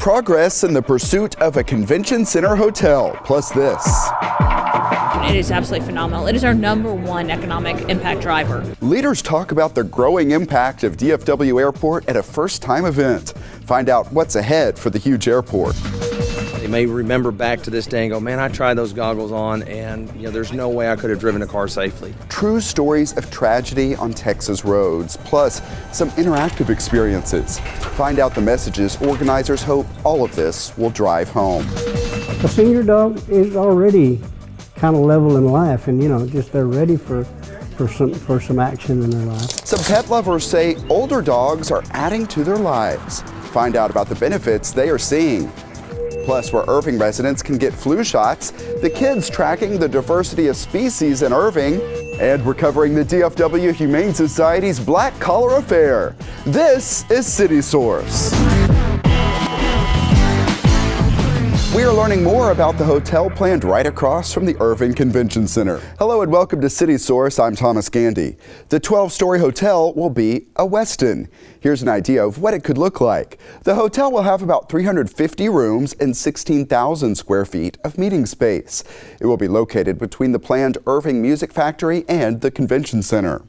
Progress in the pursuit of a convention center hotel, plus this. It is absolutely phenomenal. It is our #1 economic impact driver. Leaders talk about the growing impact of DFW Airport at a first-time event. Find out what's ahead for the huge airport. They may remember back to this day and go, man, I tried those goggles on and there's no way I could have driven a car safely. True stories of tragedy on Texas roads, plus some interactive experiences. Find out the messages organizers hope all of this will drive home. A senior dog is already kind of level in life, and just they're ready for some action in their life. Some pet lovers say older dogs are adding to their lives. Find out about the benefits they are seeing. Plus, where Irving residents can get flu shots, the kids tracking the diversity of species in Irving, and we're covering the DFW Humane Society's Black Collar Affair. This is City Source. We are learning more about the hotel planned right across from the Irving Convention Center. Hello and welcome to City Source. I'm Thomas Gandy. The 12-story hotel will be a Westin. Here's an idea of what it could look like. The hotel will have about 350 rooms and 16,000 square feet of meeting space. It will be located between the planned Irving Music Factory and the Convention Center.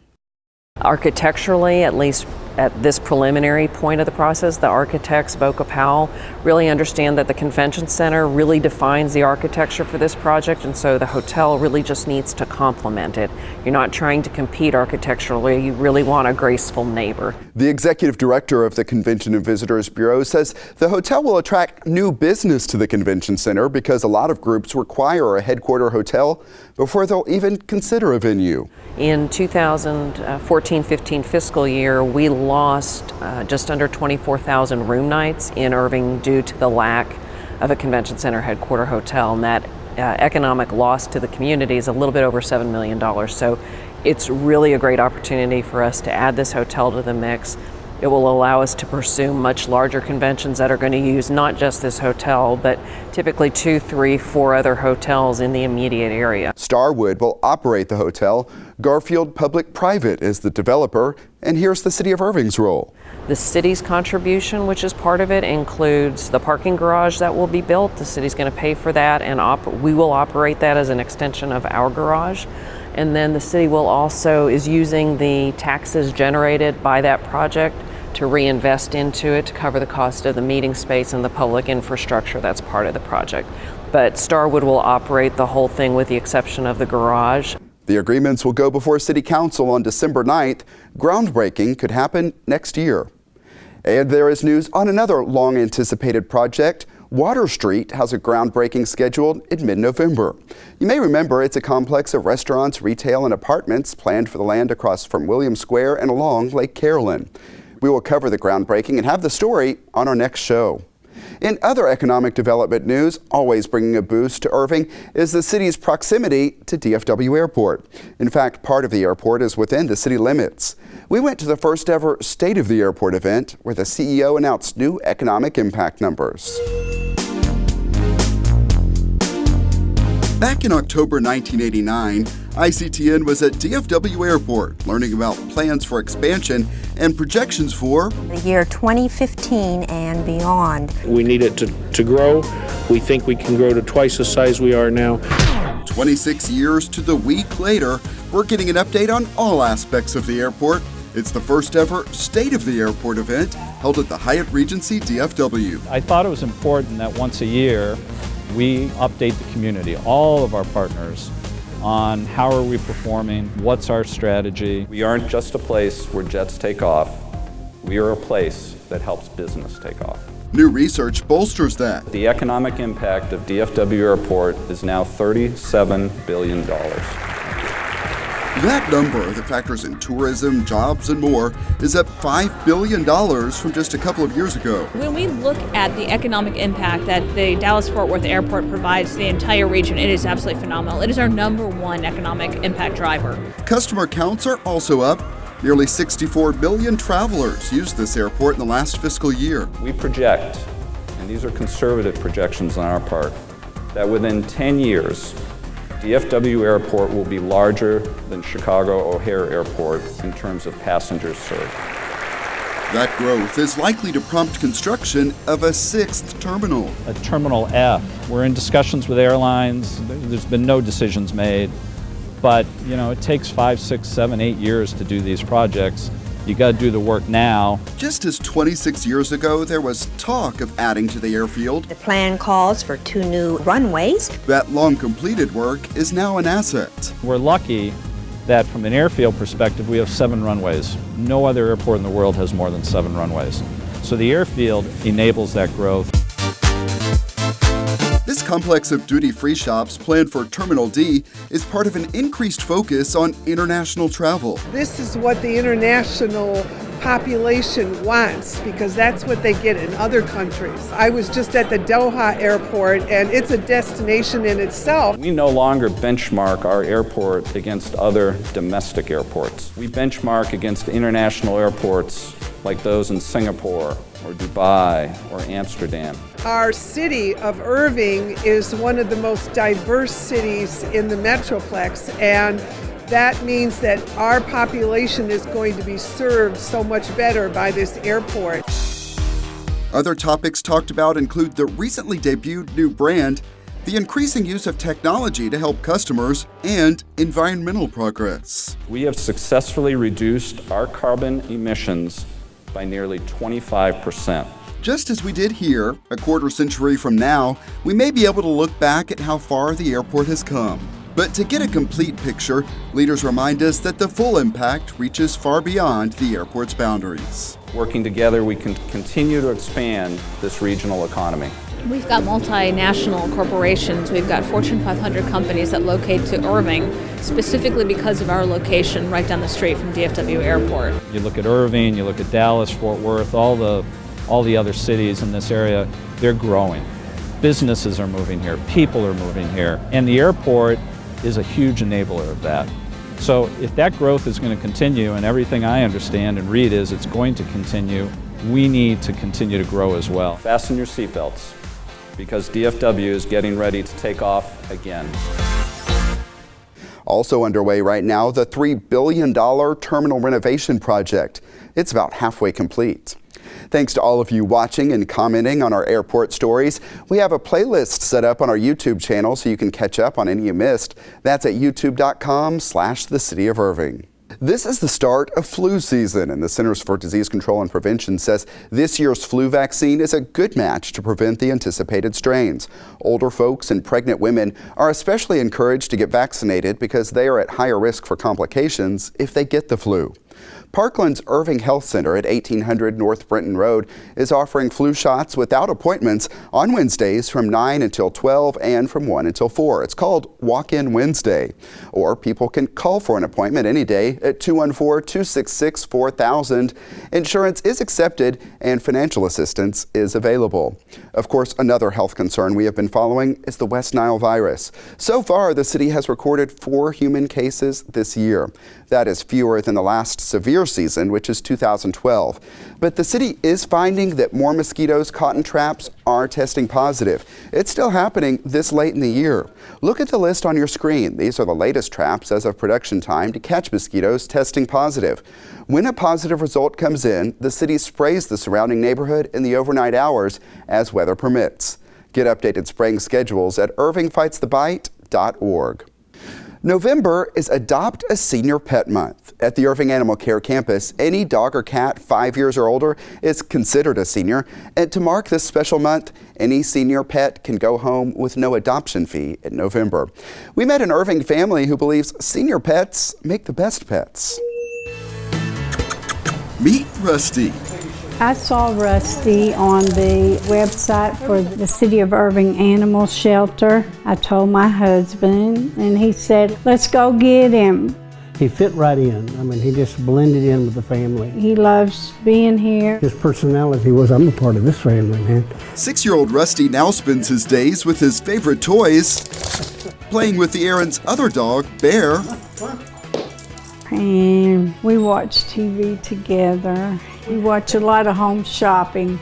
Architecturally, at least at this preliminary point of the process, the architects, Boca Powell, really understand that the convention center really defines the architecture for this project, and so the hotel really just needs to complement it. You're not trying to compete architecturally, you really want a graceful neighbor. The executive director of the Convention and Visitors Bureau says the hotel will attract new business to the convention center because a lot of groups require a headquarter hotel before they'll even consider a venue. In 2014-15 fiscal year, we lost just under 24,000 room nights in Irving due to the lack of a convention center headquarter hotel, and that economic loss to the community is a little bit over $7 million. So it's really a great opportunity for us to add this hotel to the mix. It will allow us to pursue much larger conventions that are going to use not just this hotel, but typically 2, 3, 4 other hotels in the immediate area. Starwood will operate the hotel. Garfield Public-Private is the developer, and here's the City of Irving's role. The city's contribution, which is part of it, includes the parking garage that will be built. The city's going to pay for that, and we will operate that as an extension of our garage. And then the city will also is using the taxes generated by that project to reinvest into it to cover the cost of the meeting space and the public infrastructure that's part of the project. But Starwood will operate the whole thing with the exception of the garage. The agreements will go before City Council on December 9th. Groundbreaking could happen next year. And there is news on another long-anticipated project. Water Street has a groundbreaking scheduled in mid-November. You may remember it's a complex of restaurants, retail, and apartments planned for the land across from Williams Square and along Lake Carolyn. We will cover the groundbreaking and have the story on our next show. In other economic development news, always bringing a boost to Irving, is the city's proximity to DFW Airport. In fact, part of the airport is within the city limits. We went to the first ever State of the Airport event where the CEO announced new economic impact numbers. Back in October 1989, ICTN was at DFW Airport learning about plans for expansion and projections for the year 2015 and beyond. We need it to grow. We think we can grow to twice the size we are now. 26 years to the week later, we're getting an update on all aspects of the airport. It's the first ever State of the Airport event held at the Hyatt Regency DFW. I thought it was important that once a year we update the community, all of our partners, on how are we performing, what's our strategy. We aren't just a place where jets take off. We are a place that helps business take off. New research bolsters that. The economic impact of DFW Airport is now $37 billion. That number that factors in tourism, jobs, and more is up $5 billion from just a couple of years ago. When we look at the economic impact that the Dallas-Fort Worth Airport provides the entire region, it is absolutely phenomenal. It is our #1 economic impact driver. Customer counts are also up. Nearly 64 million travelers used this airport in the last fiscal year. We project, and these are conservative projections on our part, that within 10 years, DFW Airport will be larger than Chicago O'Hare Airport in terms of passengers served. That growth is likely to prompt construction of a 6th terminal. A Terminal F. We're in discussions with airlines. There's been no decisions made. But, it takes 5, 6, 7, 8 years to do these projects. You got to do the work now. Just as 26 years ago, there was talk of adding to the airfield. The plan calls for 2 new runways. That long-completed work is now an asset. We're lucky that from an airfield perspective, we have 7 runways. No other airport in the world has more than 7 runways. So the airfield enables that growth. This complex of duty-free shops planned for Terminal D is part of an increased focus on international travel. This is what the international population wants because that's what they get in other countries. I was just at the Doha airport and it's a destination in itself. We no longer benchmark our airport against other domestic airports. We benchmark against international airports like those in Singapore or Dubai or Amsterdam. Our city of Irving is one of the most diverse cities in the Metroplex, and that means that our population is going to be served so much better by this airport. Other topics talked about include the recently debuted new brand, the increasing use of technology to help customers, and environmental progress. We have successfully reduced our carbon emissions by nearly 25%. Just as we did here, a quarter century from now, we may be able to look back at how far the airport has come. But to get a complete picture, leaders remind us that the full impact reaches far beyond the airport's boundaries. Working together, we can continue to expand this regional economy. We've got multinational corporations. We've got Fortune 500 companies that locate to Irving specifically because of our location right down the street from DFW Airport. You look at Irving, you look at Dallas, Fort Worth, all the other cities in this area, they're growing. Businesses are moving here, people are moving here, and the airport is a huge enabler of that. So if that growth is going to continue, and everything I understand and read is it's going to continue, we need to continue to grow as well. Fasten your seatbelts, because DFW is getting ready to take off again. Also underway right now, the $3 billion terminal renovation project. It's about halfway complete. Thanks to all of you watching and commenting on our airport stories. We have a playlist set up on our YouTube channel so you can catch up on any you missed. That's at youtube.com/The City of Irving. This is the start of flu season, and the Centers for Disease Control and Prevention says this year's flu vaccine is a good match to prevent the anticipated strains. Older folks and pregnant women are especially encouraged to get vaccinated because they are at higher risk for complications if they get the flu. Parkland's Irving Health Center at 1800 North Brenton Road is offering flu shots without appointments on Wednesdays from 9 until 12 and from 1 until 4. It's called Walk-In Wednesday. Or people can call for an appointment any day at 214-266-4000. Insurance is accepted and financial assistance is available. Of course, another health concern we have been following is the West Nile virus. So far, the city has recorded 4 human cases this year. That is fewer than the last severe season, which is 2012. But the city is finding that more mosquitoes caught in traps are testing positive. It's still happening this late in the year. Look at the list on your screen. These are the latest traps as of production time to catch mosquitoes testing positive. When a positive result comes in, the city sprays the surrounding neighborhood in the overnight hours as weather permits. Get updated spraying schedules at irvingfightsthebite.org. November is Adopt a Senior Pet Month. At the Irving Animal Care campus, any dog or cat 5 years or older is considered a senior. And to mark this special month, any senior pet can go home with no adoption fee in November. We met an Irving family who believes senior pets make the best pets. Meet Rusty. I saw Rusty on the website for the City of Irving Animal Shelter. I told my husband, and he said, let's go get him. He fit right in. I mean, he just blended in with the family. He loves being here. His personality was, I'm a part of this family, man. 6-year-old Rusty now spends his days with his favorite toys, playing with the Aaron's other dog, Bear. And we watch TV together. We watch a lot of home shopping.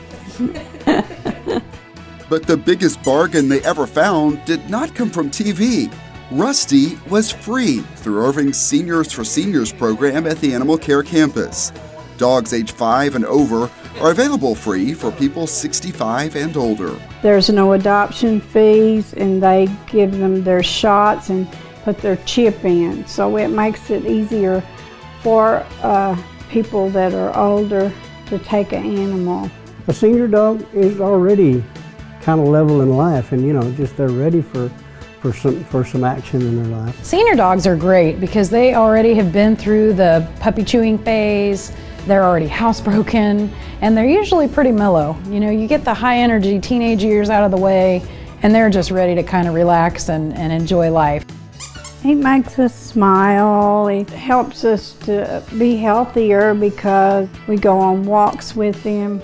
But the biggest bargain they ever found did not come from TV. Rusty was free through Irving's Seniors for Seniors program at the Animal Care campus. Dogs age 5 and over are available free for people 65 and older. There's no adoption fees, and they give them their shots and put their chip in. So it makes it easier for people that are older to take an animal. A senior dog is already kind of level in life, and just they're ready for some action in their life. Senior dogs are great because they already have been through the puppy chewing phase, they're already housebroken, and they're usually pretty mellow. You get the high energy teenage years out of the way, and they're just ready to kind of relax and enjoy life. He makes us smile. It helps us to be healthier because we go on walks with him.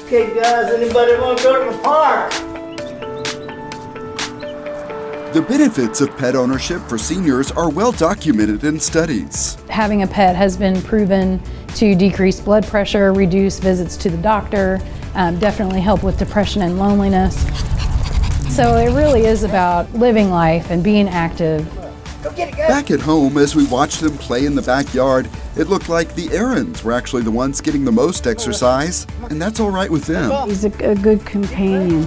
Okay guys, anybody want to go to the park? The benefits of pet ownership for seniors are well documented in studies. Having a pet has been proven to decrease blood pressure, reduce visits to the doctor, definitely help with depression and loneliness. So it really is about living life and being active. Back at home, as we watched them play in the backyard, it looked like the Aarons were actually the ones getting the most exercise, and that's all right with them. He's a good companion.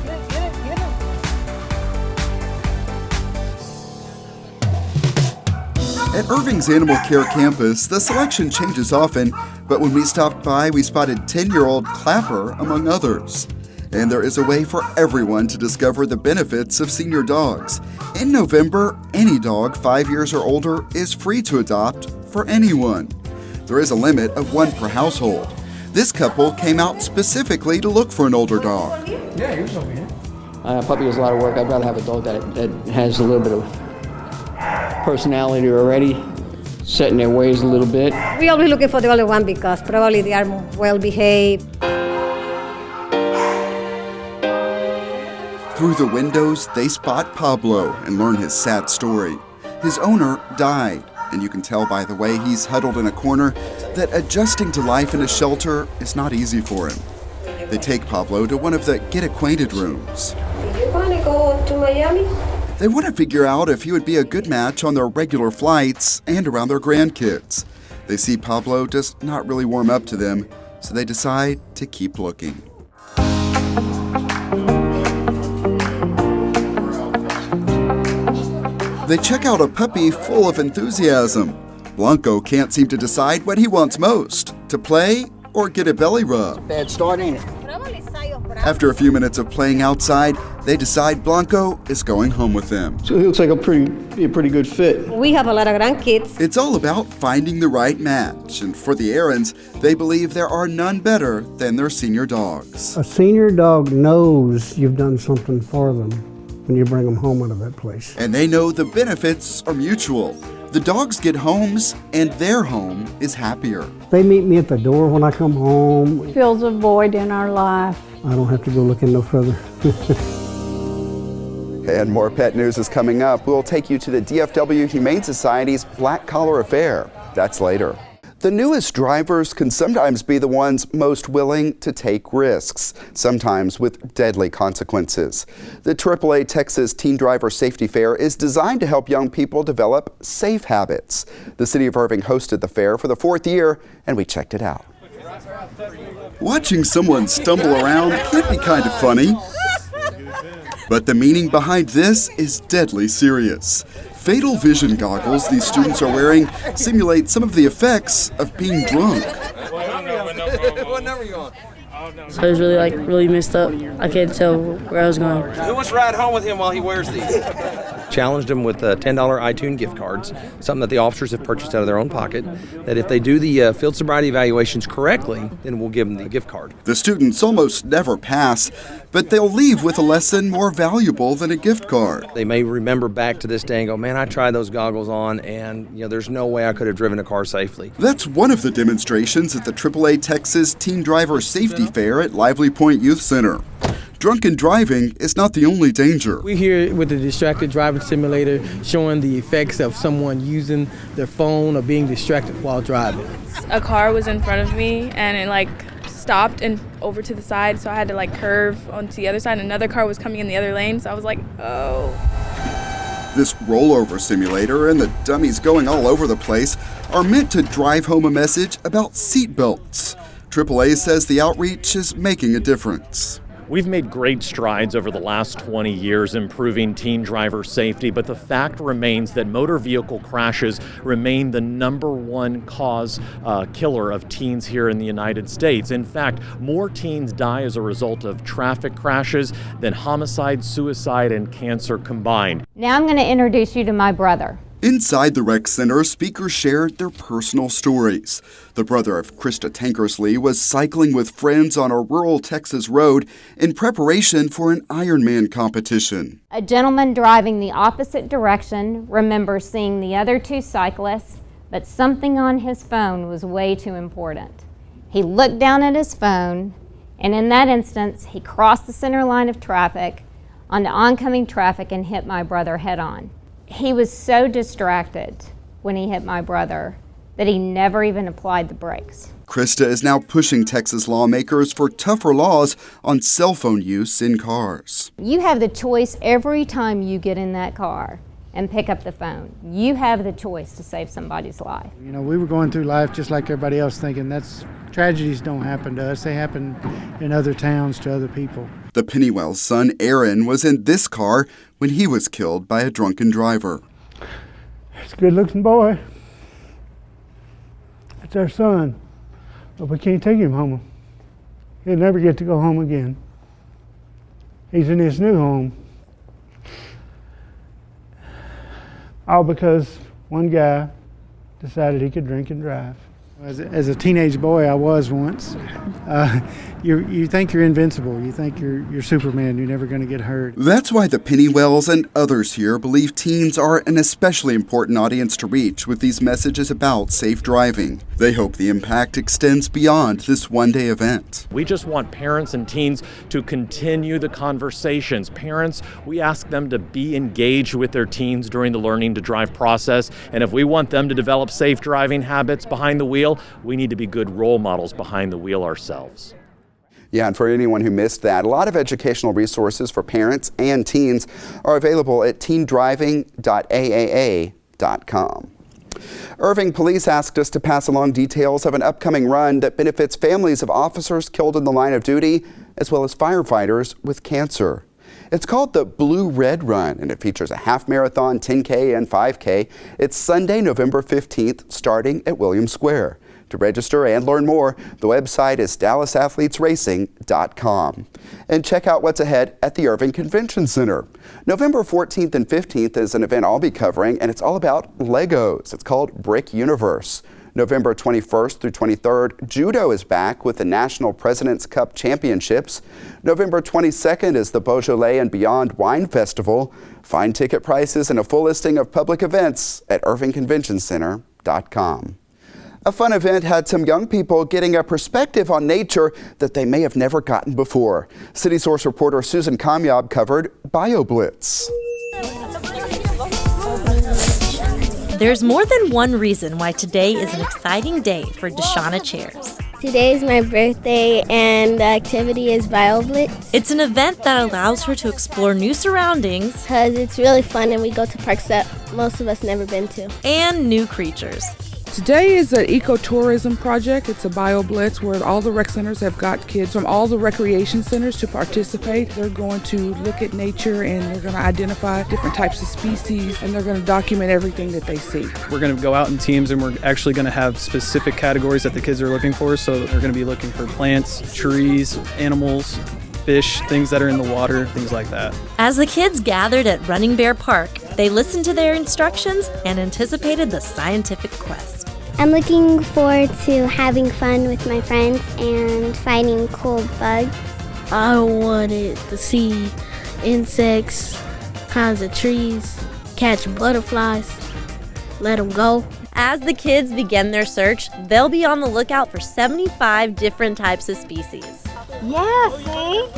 At Irving's Animal Care campus, the selection changes often, but when we stopped by, we spotted 10-year-old Clapper, among others. And there is a way for everyone to discover the benefits of senior dogs. In November, any dog 5 years or older is free to adopt for anyone. There is a limit of 1 per household. This couple came out specifically to look for an older dog. Yeah, here's over here. A puppy is a lot of work. I'd rather have a dog that has a little bit of personality already, set in their ways a little bit. We always looking for the older one because probably they are well behaved. Through the windows, they spot Pablo and learn his sad story. His owner died, and you can tell by the way he's huddled in a corner that adjusting to life in a shelter is not easy for him. They take Pablo to one of the Get Acquainted rooms. Do you want to go to Miami? They want to figure out if he would be a good match on their regular flights and around their grandkids. They see Pablo does not really warm up to them, so they decide to keep looking. They check out a puppy full of enthusiasm. Blanco can't seem to decide what he wants most, to play or get a belly rub. Bad start, ain't it? After a few minutes of playing outside, they decide Blanco is going home with them. So he looks like a pretty good fit. We have a lot of grandkids. It's all about finding the right match, and for the Aarons, they believe there are none better than their senior dogs. A senior dog knows you've done something for them when you bring them home out of that place. And they know the benefits are mutual. The dogs get homes, and their home is happier. They meet me at the door when I come home. Fills a void in our life. I don't have to go looking no further. And more pet news is coming up. We'll take you to the DFW Humane Society's Black Collar Affair. That's later. The newest drivers can sometimes be the ones most willing to take risks, sometimes with deadly consequences. The AAA Texas Teen Driver Safety Fair is designed to help young people develop safe habits. The city of Irving hosted the fair for the 4th year, and we checked it out. Watching someone stumble around can be kind of funny, but the meaning behind this is deadly serious. Fatal vision goggles these students are wearing simulate some of the effects of being drunk. What number are you on? So I was really messed up. I can't tell where I was going. Who wants to ride home with him while he wears these? Challenged them with $10 iTunes gift cards, something that the officers have purchased out of their own pocket, that if they do the field sobriety evaluations correctly, then we'll give them the gift card. The students almost never pass, but they'll leave with a lesson more valuable than a gift card. They may remember back to this day and go, man, I tried those goggles on, and there's no way I could have driven a car safely. That's one of the demonstrations at the AAA Texas Teen Driver Safety Fair at Lively Point Youth Center. Drunken driving is not the only danger. We're here with the distracted driver simulator showing the effects of someone using their phone or being distracted while driving. A car was in front of me and it stopped and over to the side, so I had to curve onto the other side. Another car was coming in the other lane, so I was like, oh. This rollover simulator and the dummies going all over the place are meant to drive home a message about seatbelts. AAA says the outreach is making a difference. We've made great strides over the last 20 years improving teen driver safety, but the fact remains that motor vehicle crashes remain the #1 cause killer of teens here in the United States. In fact, more teens die as a result of traffic crashes than homicide, suicide, and cancer combined. Now I'm going to introduce you to my brother. Inside the rec center, speakers shared their personal stories. The brother of Krista Tankersley was cycling with friends on a rural Texas road in preparation for an Ironman competition. A gentleman driving the opposite direction remembers seeing the other two cyclists, but something on his phone was way too important. He looked down at his phone, and in that instance, he crossed the center line of traffic onto oncoming traffic and hit my brother head on. He was so distracted when he hit my brother that he never even applied the brakes. Krista is now pushing Texas lawmakers for tougher laws on cell phone use in cars. You have the choice every time you get in that car and pick up the phone. You have the choice to save somebody's life. You know, we were going through life just like everybody else, thinking tragedies don't happen to us. They happen in other towns to other people. The Pennywell's son, Aaron, was in this car when he was killed by a drunken driver. It's a good-looking boy. It's our son, but we can't take him home. He'll never get to go home again. He's in his new home. All because one guy decided he could drink and drive. As a teenage boy, I was once. You think you're invincible. You think you're Superman. You're never going to get hurt. That's why the Pennywells and others here believe teens are an especially important audience to reach with these messages about safe driving. They hope the impact extends beyond this one-day event. We just want parents and teens to continue the conversations. Parents, we ask them to be engaged with their teens during the learning to drive process. And if we want them to develop safe driving habits behind the wheel, we need to be good role models behind the wheel ourselves. Yeah, and for anyone who missed that, a lot of educational resources for parents and teens are available at teendriving.aaa.com. Irving police asked us to pass along details of an upcoming run that benefits families of officers killed in the line of duty, as well as firefighters with cancer. It's called the Blue Red Run, and it features a half marathon, 10K, and 5K. It's Sunday, November 15th, starting at Williams Square. To register and learn more, the website is DallasAthletesRacing.com. And check out what's ahead at the Irving Convention Center. November 14th and 15th is an event I'll be covering, and it's all about Legos. It's called Brick Universe. November 21st through 23rd, Judo is back with the National President's Cup Championships. November 22nd is the Beaujolais and Beyond Wine Festival. Find ticket prices and a full listing of public events at irvingconventioncenter.com. A fun event had some young people getting a perspective on nature that they may have never gotten before. City Source reporter Susan Kamyab covered BioBlitz. There's more than one reason why today is an exciting day for Deshauna Chairs. Today is my birthday and the activity is BioBlitz. It's an event that allows her to explore new surroundings. Because it's really fun and we go to parks that most of us never been to. And new creatures. Today is an ecotourism project. It's a BioBlitz where all the rec centers have got kids from all the recreation centers to participate. They're going to look at nature and they're going to identify different types of species and they're going to document everything that they see. We're going to go out in teams and we're actually going to have specific categories that the kids are looking for. So they're going to be looking for plants, trees, animals, fish, things that are in the water, things like that. As the kids gathered at Running Bear Park, they listened to their instructions and anticipated the scientific quest. I'm looking forward to having fun with my friends and finding cool bugs. I wanted to see insects, kinds of trees, catch butterflies, let them go. As the kids begin their search, they'll be on the lookout for 75 different types of species. Yeah, see?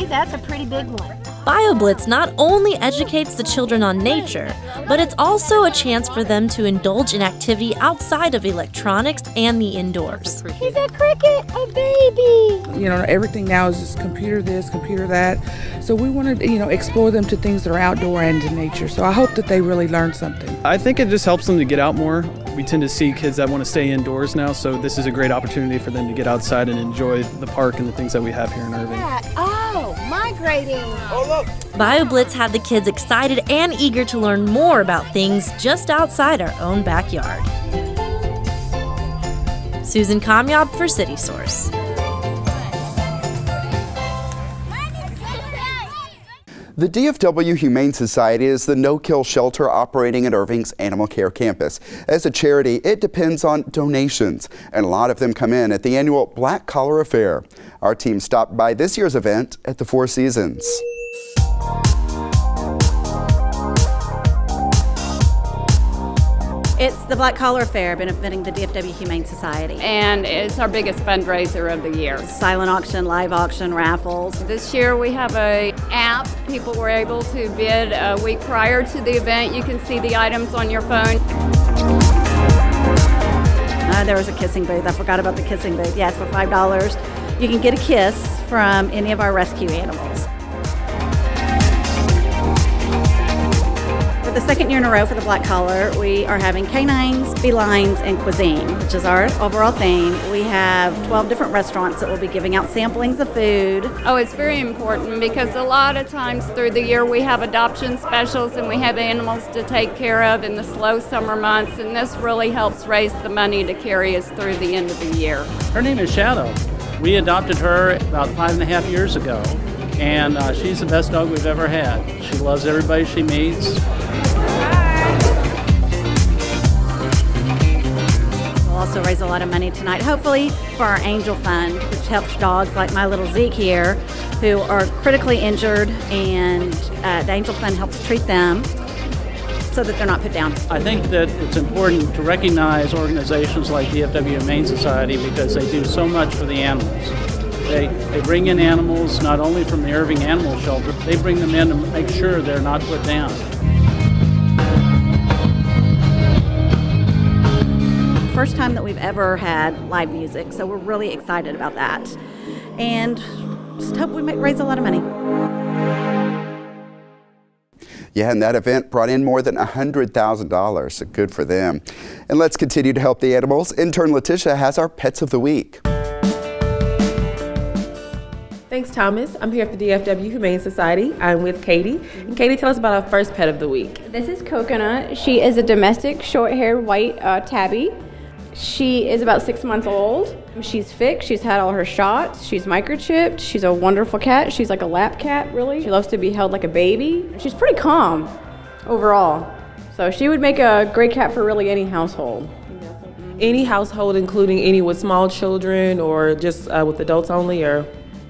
That's a pretty big one. BioBlitz not only educates the children on nature, but it's also a chance for them to indulge in activity outside of electronics and the indoors. He's a cricket, a baby. You know, everything now is just computer this, computer that. So we want to, explore them to things that are outdoor and in nature. So I hope that they really learn something. I think it just helps them to get out more. We tend to see kids that want to stay indoors now, so this is a great opportunity for them to get outside and enjoy the park and the things that we have here in Irving. Oh, migrating. Oh, look. BioBlitz had the kids excited and eager to learn more about things just outside our own backyard. Susan Kamyab for City Source. The DFW Humane Society is the no-kill shelter operating at Irving's Animal Care Campus. As a charity, it depends on donations, and a lot of them come in at the annual Black Collar Affair. Our team stopped by this year's event at the Four Seasons. It's the Black Collar Affair benefiting the DFW Humane Society. And it's our biggest fundraiser of the year. Silent auction, live auction, raffles. This year we have an app. People were able to bid a week prior to the event. You can see the items on your phone. There was a kissing booth. I forgot about the kissing booth. Yes, for $5, you can get a kiss from any of our rescue animals. For the second year in a row for the Black Collar, we are having canines, felines, and cuisine, which is our overall theme. We have 12 different restaurants that will be giving out samplings of food. Oh, it's very important because a lot of times through the year we have adoption specials and we have animals to take care of in the slow summer months, and this really helps raise the money to carry us through the end of the year. Her name is Shadow. We adopted her about 5.5 years ago, and she's the best dog we've ever had. She loves everybody she meets. We'll also raise a lot of money tonight, hopefully for our Angel Fund, which helps dogs like my little Zeke here, who are critically injured, and the Angel Fund helps treat them so that they're not put down. I think that it's important to recognize organizations like DFW Humane Society because they do so much for the animals. They bring in animals not only from the Irving Animal Shelter, they bring them in to make sure they're not put down. First time that we've ever had live music, so we're really excited about that. And just hope we raise a lot of money. Yeah, and that event brought in more than $100,000, so good for them. And let's continue to help the animals. Intern Letitia has our Pets of the Week. Thanks, Thomas. I'm here for the DFW Humane Society. I'm with Katie. And Katie, tell us about our first pet of the week. This is Coconut. She is a domestic short-haired white tabby. She is about 6 months old. She's fixed. She's had all her shots. She's microchipped. She's a wonderful cat. She's like a lap cat, really. She loves to be held like a baby. She's pretty calm overall. So she would make a great cat for really any household. Any household, including any with small children or just with adults only, or?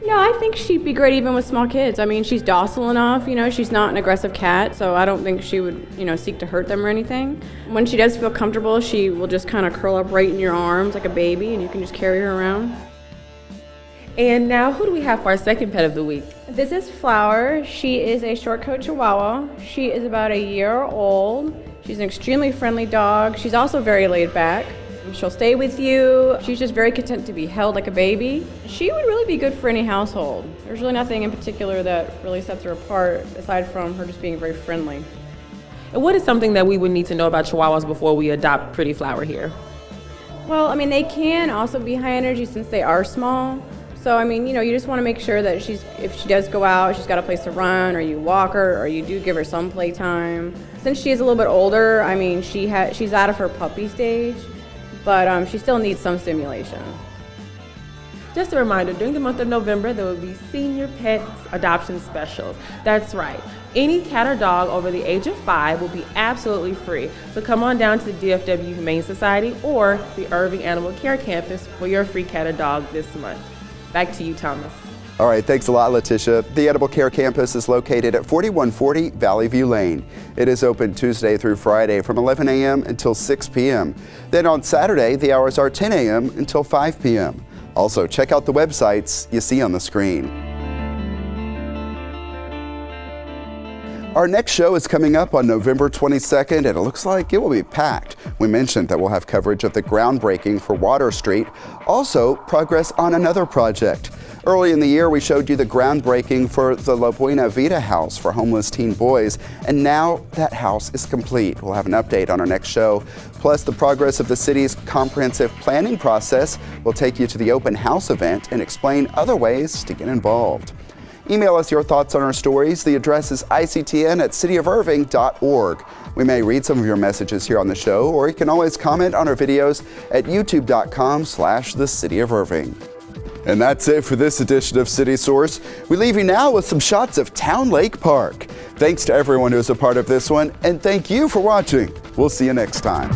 No, I think she'd be great even with small kids. I mean, she's docile enough, she's not an aggressive cat, so I don't think she would, seek to hurt them or anything. When she does feel comfortable, she will just kind of curl up right in your arms like a baby, and you can just carry her around. And now, who do we have for our second pet of the week? This is Flower. She is a short-coat Chihuahua. She is about a year old. She's an extremely friendly dog. She's also very laid back. She'll stay with you. She's just very content to be held like a baby. She would really be good for any household. There's really nothing in particular that really sets her apart aside from her just being very friendly. And what is something that we would need to know about Chihuahuas before we adopt Pretty Flower here? Well, I mean, they can also be high energy since they are small. So, I mean, you just want to make sure that if she does go out, she's got a place to run, or you walk her, or you do give her some playtime. Since she is a little bit older, I mean, she's out of her puppy stage. But she still needs some stimulation. Just a reminder, during the month of November, there will be senior pets adoption specials. That's right. Any cat or dog over the age of 5 will be absolutely free. So come on down to the DFW Humane Society or the Irving Animal Care Campus for your free cat or dog this month. Back to you, Thomas. All right, thanks a lot, Letitia. The Animal Care Campus is located at 4140 Valley View Lane. It is open Tuesday through Friday from 11 a.m. until 6 p.m. Then on Saturday, the hours are 10 a.m. until 5 p.m. Also, check out the websites you see on the screen. Our next show is coming up on November 22nd, and it looks like it will be packed. We mentioned that we'll have coverage of the groundbreaking for Water Street, also progress on another project. Early in the year, we showed you the groundbreaking for the La Buena Vida house for homeless teen boys, and now that house is complete. We'll have an update on our next show. Plus, the progress of the city's comprehensive planning process will take you to the open house event and explain other ways to get involved. Email us your thoughts on our stories. The address is ictn@cityofirving.org. We may read some of your messages here on the show, or you can always comment on our videos at youtube.com/thecityofirving. And that's it for this edition of City Source. We leave you now with some shots of Town Lake Park. Thanks to everyone who was a part of this one, and thank you for watching. We'll see you next time.